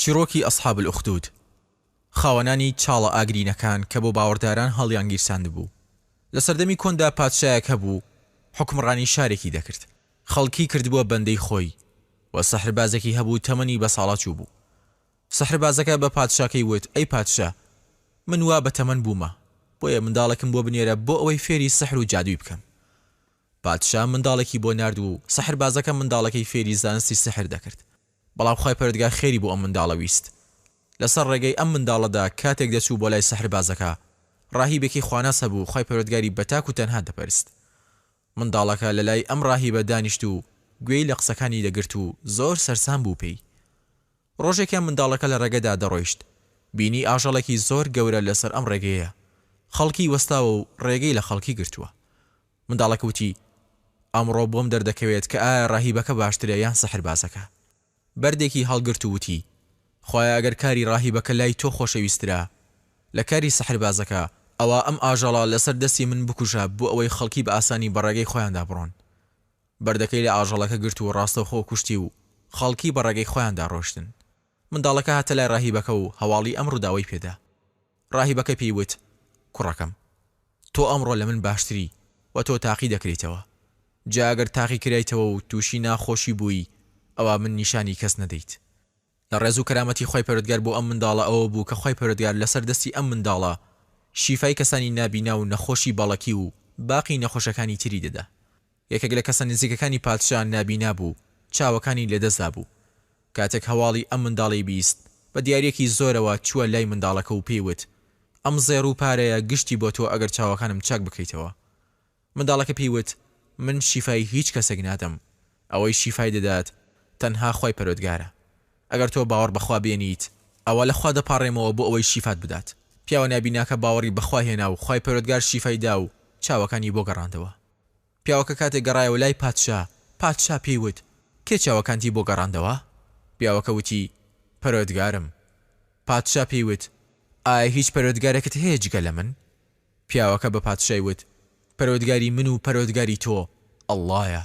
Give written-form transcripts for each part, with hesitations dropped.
چیرۆکی ئەسحاب الأخدود خاوەنانی چاڵە ئاگرینەکان کە بۆ باوەڕداران هەڵیان گیرساند بوو. لە سەردەمی کۆندا پادشایەک هەبوو حکمڕانی شارێکی دەکرد. خەڵکی کردبووە بەندەی خۆی و سەحربازێکی هەبوو تەمەنی بە ساڵا چوو بوو. سەحربازەکە بە پادشاکەی وت: ئەی پادشا، من وا بە تەمەن بوومە، بۆیە منداڵێکم بۆ بنێرە بۆ ئەوەی فێری سەحر و جادووی بکەم. پادشا منداڵێکی بۆ نارد و سەحربازەکە منداڵەکەی فێری زانستی سەحر دەکرد. بەڵام خوای پەروەردگار خێری بۆ ئەم منداڵە ویست. لەسەر ڕێگەی ئەم منداڵەدا کاتێک دەچوو بۆ لای سەحربازەکە، ڕاهیبێکی خواناس هەبوو خوای پەروەردگاری بەتاک و تەنها دەپەرست. منداڵەکە لە لای ئەم ڕاهیبە دانیشت و گوێی لە قسەکانی دەگرت و زۆر سەرسام بوو پێی. ڕۆژێکیان منداڵەکە لە ڕێگەدا دەڕۆیشت، بینی ئاژەڵێکی زۆر گەورە لەسەر ئەم ڕێگەیە. خەڵکی وەستاوە و ڕێگەی لە خەڵکی گرتووە. منداڵەکە وتی: ئەمڕۆ بۆم دەردەکەوێت کە ئایا ڕاهیبەکە باشترە یان سەحربازەکە. بەردێکی هەڵگرت و وتی: خۆیان ئەگەر کاری ڕاهیبەکە لای تۆ خۆشەویسترا لە کاری سەحربازەکە، ئەوە ئەم ئاژەڵە لەسەر دەستی من بکوژە بۆ ئەوەی خەڵکی بە ئاسانی بە ڕێگەی خۆیاندا بڕۆن. بەردەکەی لە ئاژەڵەکە گرت و ڕاستەوخۆ کوشتی و خەڵکی بە ڕێگەی خۆیاندا ڕۆشتن. منداڵەکە هاتە لای ڕاهیبەکە و هەواڵی ئەم ڕووداوەی پێدا. ڕاهیبەکە پێی وت: کوڕەکەم، تۆ ئەمڕۆ لە من باشتری و تۆ تاقی دەکرێتەوە. جا ئەگەر تاقی کرایتەوە و تووشی ناخۆشی بووی، ئەوە من نیشانی کەس نەدەیت. لە ڕێز و کەرامەتی خوای پەروەردگار بۆ ئەم منداڵە ئەوە بوو کە خوای پەروەردگار لەسەر دەستی ئەم منداڵە شیفای کەسانی نابینا و نەخۆشی باڵەکی و باقی نەخۆشەکانی تری دەدا. یەکێک لە کەسە نزیکەکانی پادشا نابینا بوو، چاوەکانی لێدەستا بوو. کاتێک هەواڵی ئەم منداڵی بیست، بە دیارێکی زۆرەوە چووە لای منداڵەکە و پێیوت: ئەم زێڕ و پارەیە گشتی بۆ تۆ ئەگەر چاوەکانم چاک بکەیتەوە. منداڵەکە پێیوت: من شیفای هیچ کەسێک نادەم، ئەوەی شیفای دەدات تەنها خوای پەروەردگارە. ئەگەر تۆ باوەڕ بەخوا بێنیت، ئەوە لەخوا دەپاڕێمەوە بۆ ئەوەی شیفات بدات. پیاوە نابیناکە باوەڕی بەخوا هێنا و خوای پەروەردگار شیفای دا و چاوەکانی بۆ گەڕاندەوە. پیاوەکە کاتێک گەڕایەوە لای پادشا پێیوت: کێ چاوەکانتی بۆ گەڕاندەوە؟ پیاوەکە وتی: پەروەردگارم. پادشا پێیوت: ئایا هیچ پەروەردگارێکت هەیە جگە لە من؟ پیاوەکە بە پادشای وت: پەروەردگاری من و پەروەردگاری تۆ ئەڵڵایە.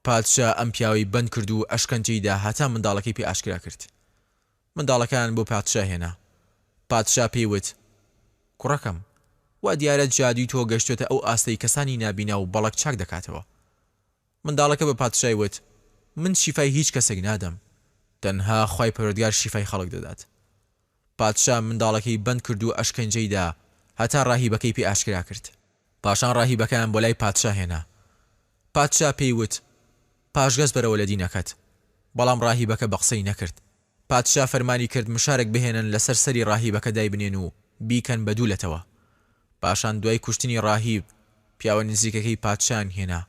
پادشا ئەم پیاوەی بند کرد و ئەشکەنجەیدا هەتا منداڵەکەی پێ ئاشکرا کرد. منداڵەکان بۆ پادشا هێنا. پادشا پێیوت: کوڕەکەم، وا دیارە جادوی تۆ گەشتێتە ئەو ئاستەی کەسانی نابینا و بەڵک چاک دەکاتەوە. منداڵەکە بە پادشای وت: من شیفای هیچ کەسێک نادەم، تەنها خوای پەروەردگار شیفای خەڵک دەدات. پادشا منداڵەکەی بند کرد و ئەشکەنجەیدا هەتا ڕاهیبەکەی پێ ئاشکرا کرد. پاشان ڕاهیبەکەیان بۆ لای پادشا هێنا. پادشا پێیوت: پاشگەز بەرەوە لە دینەکەت. بەڵام ڕاهیبەکە بە قسەی نەکرد. پادشا فەرمانی کرد مشارێک بهێنن لەسەر سەری ڕاهیبەکە دایبنێن و بیکەن بە دوولەتەوە. پاشان دوای کوشتنی ڕاهیب، پیاوە نزیکەکەی پادشان هێنا،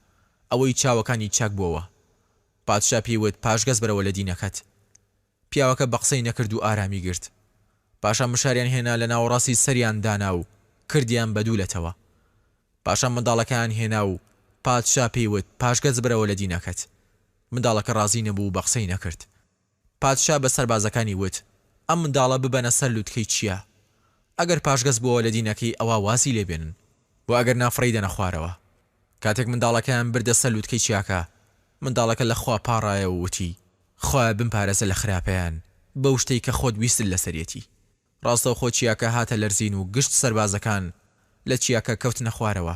ئەوەی چاوەکانی چاک بووەوە. پادشا پێیوت: پاشگەز بەرەوە لە دینەکەت. پیاوەکە بە قسەی نەکرد و ئارامی گرت. پاشان مشاریان هێنا لە ناوەڕاستی سەریان دانا و کردیان بە دوولەتەوە. پاشان منداڵەکان هێنا و پادشا پێیوت: پاشگەز بەرەوە لە دینەکەت. منداڵەکە ڕازی نەبوو، بە قسەی نەکرد. پادشا بە سەربازەکانی وت: ئەم منداڵە ببەنە سەر لووتکەی چییە؟ ئەگەر پاشگەز بووە لە دینەکەی ئەوە وازی لێبێنن و ئەگەر نافڕەی دەنە خوارەوە. کاتێک منداڵەکەیان بردە سەر لووتکەی چیاکە، منداڵەکە لە خوا پاڕایە و وتی: خوا بمپارێزە لە خراپەیان بەو شتەی کە خۆت ویستت لەسەرەتی. ڕاستەوخۆ چیاکە هاتە لەرزین و گشت سەربازەکان لە چیاکە کەوتنە خوارەوە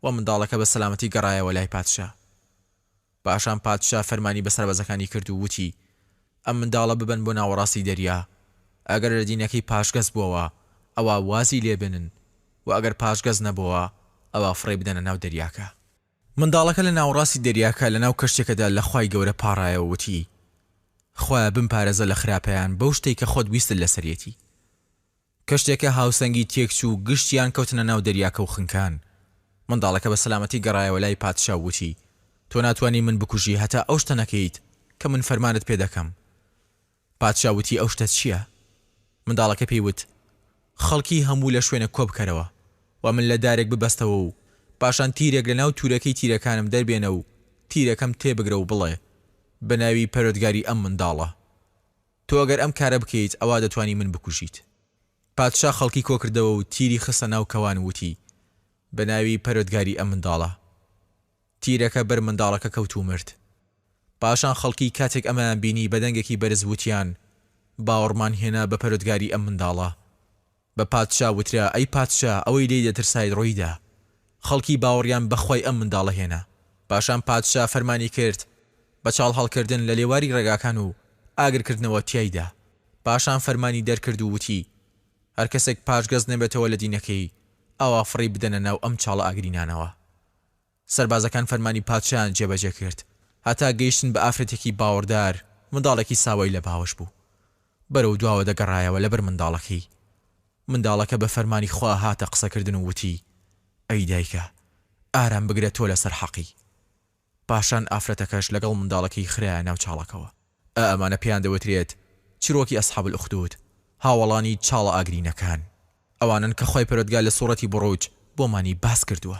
و منداڵەکە بە سەلامەتی گەڕایەوە لای پادشا. پاشان پادشا فەرمانی بە سەربازەکانی کرد و وتی: ئەم منداڵە ببەن بۆ ناوەڕاستی دەریا. ئەگەر لە دینەکەی پاشگەز بووەوە، ئەوە وازی لێبنن و ئەگەر پاشگەز نەبووە، ئەوە فڕێ بدەنە ناو دەریاکە. منداڵەکە لە ناوەڕاستی دەریاکە لە ناو کەشتێکەدا لە خوای گەورە پاڕایەوە وتی: خوا بمپارێزە لە خراپەیان بەو شتەی کە خۆت ویستت لەسەرەتی. کەشتێکە هاوسەنگی تێکچوو گشتیان کەوتنە ناو دەریاکە و خنکان. منداڵەکە بە سەلامەتی گەڕایەوە لای پادشا وتی: تۆ ناتوانی من بکوژی هەتا ئەو شتە نەکەیت کە من فەرمانت پێ دەکەم. پادشا وتی: ئەو شتە چییە؟ منداڵەکە پێیوت: خەڵکی هەموو لە شوێنە کۆ بکەرەوە و من لە دارێک ببەستەوە و پاشان تیرێک لە ناو تورەکەی تیرەکانم دەربێنە و تیرەکەم تێبگرە و بڵێ: بە ناوی پەروەردگاری ئەم منداڵە. تۆ ئەگەر ئەم کارە بکەیت، ئەوا دەتوانی من بکوژیت. پادشا خەڵکی کۆ کردەوە و تیری خستە ناو کەوان وتی: بە ناوی پەروەردگاری ئەم منداڵە. تیرەکە بەر منداڵەکە کەوت و مرد. پاشان خەڵکی کاتێک ئەمەیان بینی بە دەنگێکی بەرز وتیان: باوەڕمان هێنا بە پەرۆتگاری ئەم منداڵە. بە پادشا وترا ئەی پادشا ئەوەی لێی دەترسای ڕوویدا. خەڵکی باوەڕیان بەخوای ئەم منداڵە هێنا. پاشان پادشا فەرمانی کرد بە چاڵ هەڵکردن لە لێواری ڕێگاکان و ئاگرکردنەوە تیایدا. پاشان فەرمانی دەرکرد و وتی هەر کەسێک پاشگەز نەبێتەوە لە دینەکەی ئەوە فڕی بدەنە ناو ئەم چاڵە ئاگرینانەوە. سەربازەکان فەرمانی پادشایان جێبەجێ کرد هەتا گەیشتن بە ئافرەتێکی باوەڕدار منداڵێکی ساوای لە باوەش بوو. بەرەو دواوە دەگەڕایەوە لەبەر منداڵەکەی. منداڵەکە بە فەرمانی خوا هاتە قسەکردن و وتی ئەی دایکە ئارام بگرە تۆ لەسەر حەقی. پاشان ئافرەتەکەش لەگەڵ منداڵەکەی خرایە ناو چاڵەکەوە. ئەمانە پێیان دەوترێت چیرۆکی ئەسحاب الأخدود، هاوڵانی چاڵە ئاگرینەکان، ئەوانن کە خۆی پەرۆتگا لە سوورەتی بڕوج بۆمانی باس کردووە.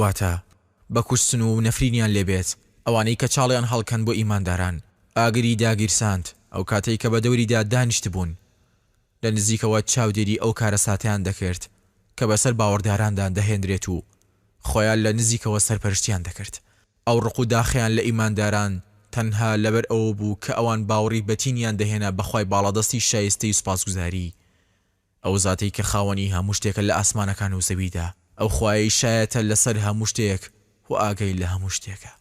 واتە بە کوشتن و نەفرینیان لێبێت ئەوانەی کە چاڵیان هەڵکەن بۆ ئیمانداران ئاگری داگیرساند ئەو کاتەی کە بە دەوریدا دانیشت بوون لە نزیکەوە چاودێری ئەو کارە ساتیان دەکرد کە بەسەر باوەڕداراندا دەهێنرێت و خۆیان لە نزیکەوە سەرپەرشتیان دەکرد. ئەو ڕق و داخیان لە ئیمانداران تەنها لەبەر ئەوە بوو کە ئەوان باوەڕی بەتینیان دەهێنا بەخوای باڵادەستی شایستەی سوپاسگوزاری، ئەو زاتەی کە خاوەنی هەموو شتێکە لە ئاسمانەکان و زەویدا، ئەو خوای شایەتە لەسەر هەموو شتێک و ئاگەی لە هەموو شتێکە.